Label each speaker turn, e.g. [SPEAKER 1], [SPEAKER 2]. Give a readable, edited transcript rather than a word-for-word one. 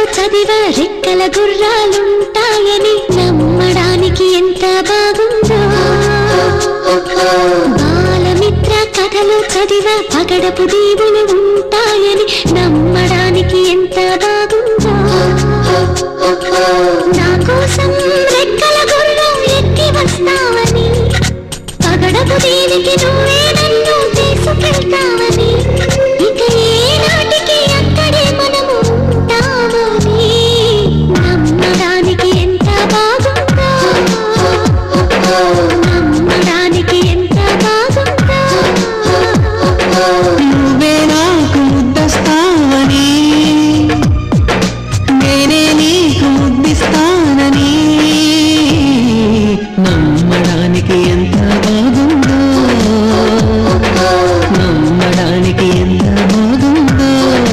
[SPEAKER 1] చదివ రెక్కల గుర్రాలుంటాయని నమ్మడానికి ఎంత బాగుందో. బాలమిత్ర కథలు చదివ పగడపు దీవులు ఉంటాయని